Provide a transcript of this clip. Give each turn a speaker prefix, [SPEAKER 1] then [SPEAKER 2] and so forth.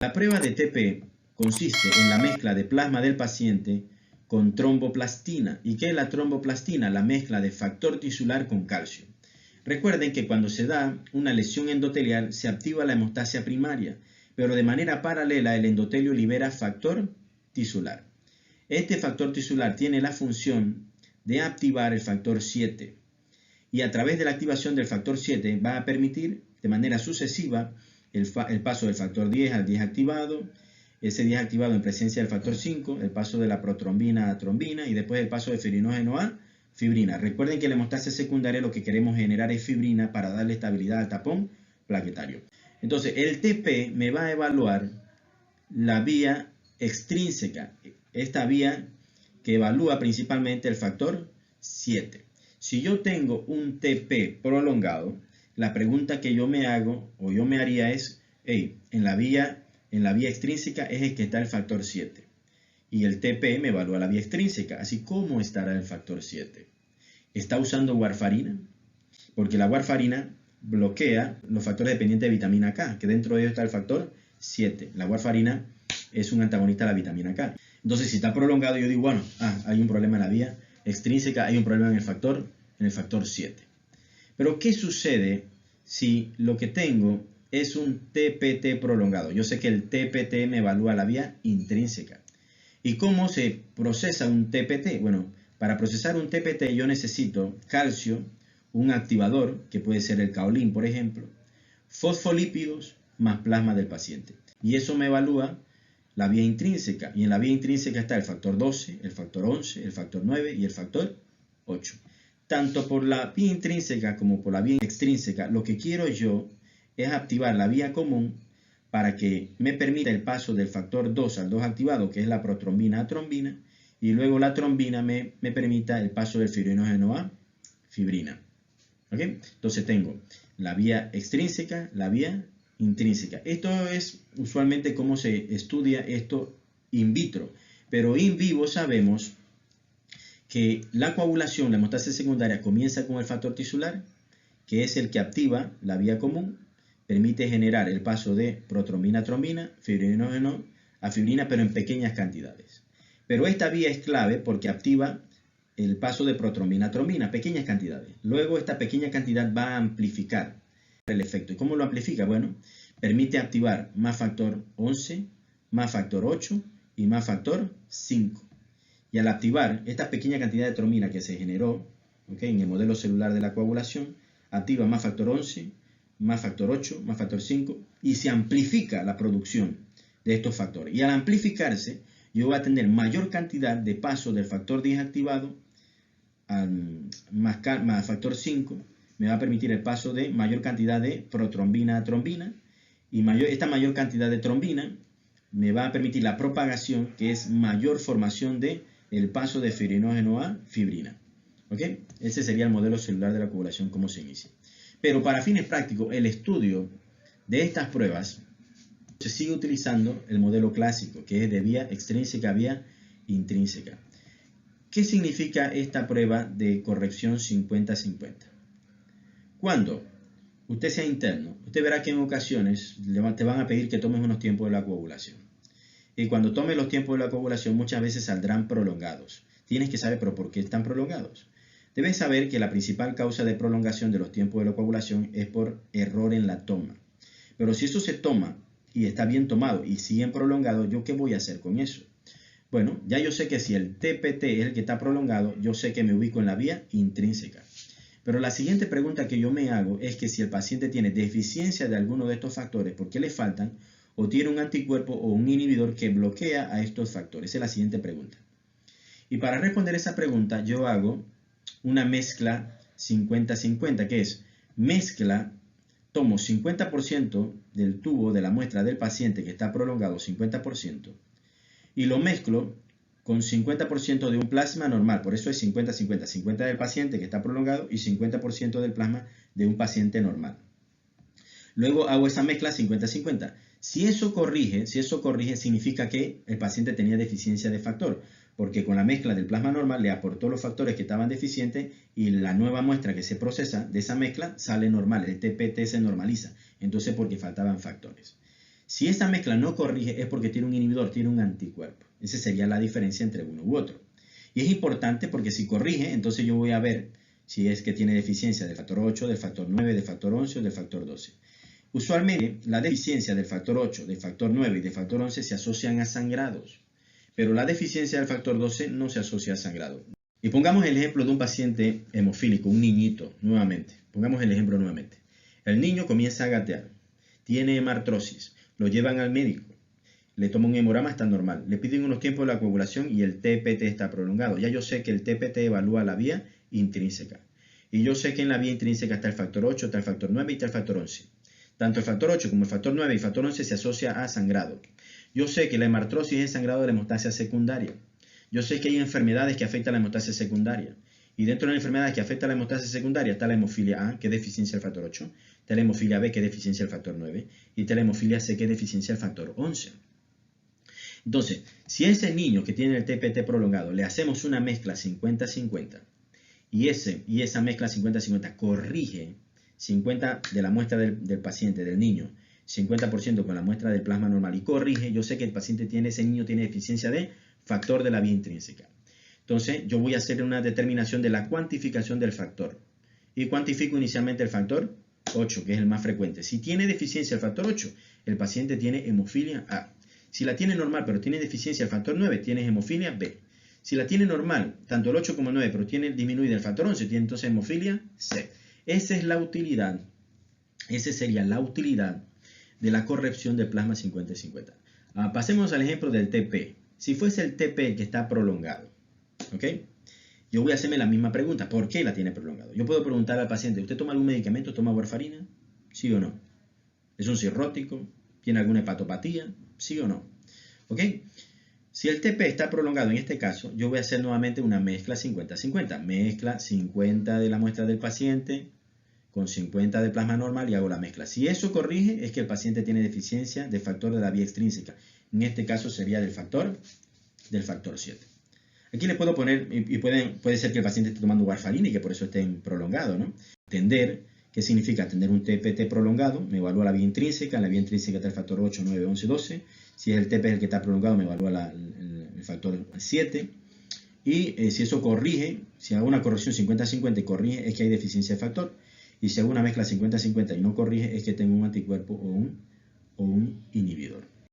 [SPEAKER 1] La prueba de TP consiste en la mezcla de plasma del paciente con tromboplastina. ¿Y qué es la tromboplastina? La mezcla de factor tisular con calcio. Recuerden que cuando se da una lesión endotelial se activa la hemostasia primaria, pero de manera paralela el endotelio libera factor tisular. Este factor tisular tiene la función de activar el factor 7 y a través de la activación del factor 7 va a permitir de manera sucesiva el paso del factor 10 al 10 activado, ese 10 activado en presencia del factor 5, el paso de la protrombina a trombina y después el paso de fibrinógeno a fibrina. Recuerden que la hemostasia secundaria lo que queremos generar es fibrina para darle estabilidad al tapón plaquetario. Entonces el TP me va a evaluar la vía extrínseca, esta vía que evalúa principalmente el factor 7. Si yo tengo un TP prolongado, la pregunta que yo me hago o yo me haría es, en la vía extrínseca es el que está el factor 7. Y el TP me evalúa la vía extrínseca. Así, ¿cómo estará el factor 7? ¿Está usando warfarina? Porque la warfarina bloquea los factores dependientes de vitamina K, que dentro de ellos está el factor 7. La warfarina es un antagonista de la vitamina K. Entonces, si está prolongado, yo digo, bueno, hay un problema en la vía extrínseca, hay un problema en el factor 7. Pero, ¿qué sucede si lo que tengo es un TPT prolongado? Yo sé que el TPT me evalúa la vía intrínseca. ¿Y cómo se procesa un TPT? Bueno, para procesar un TPT yo necesito calcio, un activador, que puede ser el caolín, por ejemplo, fosfolípidos más plasma del paciente. Y eso me evalúa la vía intrínseca. Y en la vía intrínseca está el factor 12, el factor 11, el factor 9 y el factor 8. Tanto por la vía intrínseca como por la vía extrínseca, lo que quiero yo es activar la vía común para que me permita el paso del factor 2 al 2 activado, que es la protrombina a trombina, y luego la trombina me permita el paso del fibrinógeno a fibrina. ¿Ok? Entonces tengo la vía extrínseca, la vía intrínseca. Esto es usualmente cómo se estudia esto in vitro, pero in vivo sabemos que la coagulación, la hemostasia secundaria, comienza con el factor tisular, que es el que activa la vía común, permite generar el paso de protrombina a trombina, fibrinógeno a fibrina, pero en pequeñas cantidades. Pero esta vía es clave porque activa el paso de protrombina a trombina, pequeñas cantidades. Luego esta pequeña cantidad va a amplificar el efecto. ¿Y cómo lo amplifica? Bueno, permite activar más factor 11, más factor 8 y más factor 5. Y al activar esta pequeña cantidad de trombina que se generó en el modelo celular de la coagulación, activa más factor 11, más factor 8, más factor 5 y se amplifica la producción de estos factores. Y al amplificarse, yo voy a tener mayor cantidad de paso del factor 10 activado más factor 5, me va a permitir el paso de mayor cantidad de protrombina a trombina y esta mayor cantidad de trombina me va a permitir la propagación, que es mayor formación de el paso de fibrinógeno a fibrina. ¿Ok? Ese sería el modelo celular de la coagulación, cómo se inicia. Pero para fines prácticos, el estudio de estas pruebas se sigue utilizando el modelo clásico, que es de vía extrínseca a vía intrínseca. ¿Qué significa esta prueba de corrección 50-50? Cuando usted sea interno, usted verá que en ocasiones te van a pedir que tomes unos tiempos de la coagulación. Y cuando tomes los tiempos de la coagulación, muchas veces saldrán prolongados. Tienes que saber, ¿pero por qué están prolongados? Debes saber que la principal causa de prolongación de los tiempos de la coagulación es por error en la toma. Pero si eso se toma y está bien tomado y siguen prolongado, ¿yo qué voy a hacer con eso? Bueno, ya yo sé que si el TPT es el que está prolongado, yo sé que me ubico en la vía intrínseca. Pero la siguiente pregunta que yo me hago es que si el paciente tiene deficiencia de alguno de estos factores, ¿por qué le faltan? O tiene un anticuerpo o un inhibidor que bloquea a estos factores. Esa es la siguiente pregunta. Y para responder esa pregunta, yo hago una mezcla 50-50, que es tomo 50% del tubo de la muestra del paciente que está prolongado, 50%, y lo mezclo con 50% de un plasma normal, por eso es 50-50, 50 del paciente que está prolongado y 50% del plasma de un paciente normal. Luego hago esa mezcla 50-50. Si eso corrige, significa que el paciente tenía deficiencia de factor, porque con la mezcla del plasma normal le aportó los factores que estaban deficientes y la nueva muestra que se procesa de esa mezcla sale normal, el TPT se normaliza, entonces porque faltaban factores. Si esa mezcla no corrige es porque tiene un inhibidor, tiene un anticuerpo. Esa sería la diferencia entre uno u otro. Y es importante porque si corrige, entonces yo voy a ver si es que tiene deficiencia del factor 8, del factor 9, del factor 11 o del factor 12. Usualmente la deficiencia del factor 8, del factor 9 y del factor 11 se asocian a sangrados, pero la deficiencia del factor 12 no se asocia a sangrado. Y pongamos el ejemplo de un paciente hemofílico, un niñito, nuevamente. Pongamos el ejemplo nuevamente. El niño comienza a gatear, tiene hemartrosis, lo llevan al médico, le toma un hemograma, está normal, le piden unos tiempos de la coagulación y el TPT está prolongado. Ya yo sé que el TPT evalúa la vía intrínseca. Y yo sé que en la vía intrínseca está el factor 8, está el factor 9 y está el factor 11. Tanto el factor 8 como el factor 9 y el factor 11 se asocia a sangrado. Yo sé que la hemartrosis es el sangrado de la hemostasia secundaria. Yo sé que hay enfermedades que afectan a la hemostasia secundaria. Y dentro de las enfermedades que afectan a la hemostasia secundaria está la hemofilia A, que es deficiencia del factor 8, está la hemofilia B, que es deficiencia del factor 9, y está la hemofilia C, que es deficiencia del factor 11. Entonces, si a ese niño que tiene el TPT prolongado le hacemos una mezcla 50-50 y esa mezcla 50-50 corrige 50 de la muestra del paciente, del niño, 50% con la muestra del plasma normal y corrige, yo sé que ese niño tiene deficiencia de factor de la vía intrínseca. Entonces, yo voy a hacer una determinación de la cuantificación del factor. Y cuantifico inicialmente el factor 8, que es el más frecuente. Si tiene deficiencia el factor 8, el paciente tiene hemofilia A. Si la tiene normal, pero tiene deficiencia el factor 9, tiene hemofilia B. Si la tiene normal, tanto el 8 como el 9, pero tiene disminuida el factor 11, tiene entonces hemofilia C. Esa es la utilidad. Esa sería la utilidad de la corrección del plasma 50-50. Pasemos al ejemplo del TP. Si fuese el TP que está prolongado, ¿ok? Yo voy a hacerme la misma pregunta. ¿Por qué la tiene prolongado? Yo puedo preguntar al paciente, ¿usted toma algún medicamento? ¿Toma warfarina? ¿Sí o no? ¿Es un cirrótico? ¿Tiene alguna hepatopatía? ¿Sí o no? ¿Ok? Si el TP está prolongado en este caso, yo voy a hacer nuevamente una mezcla 50-50. Mezcla 50 de la muestra del paciente con 50 de plasma normal y hago la mezcla. Si eso corrige, es que el paciente tiene deficiencia de factor de la vía extrínseca. En este caso sería del factor 7. Aquí le puedo poner, y puede ser que el paciente esté tomando warfarina y que por eso esté prolongado, ¿no? Entender qué significa tener un TPT prolongado, me evalúa la vía intrínseca, en la vía intrínseca está el factor 8, 9, 11, 12. Si es el TP el que está prolongado, me evalúa el factor 7. Y si eso corrige, si hago una corrección 50-50 y corrige, es que hay deficiencia de factor. Y si hago una mezcla 50-50 y no corrige, es que tengo un anticuerpo o un inhibidor.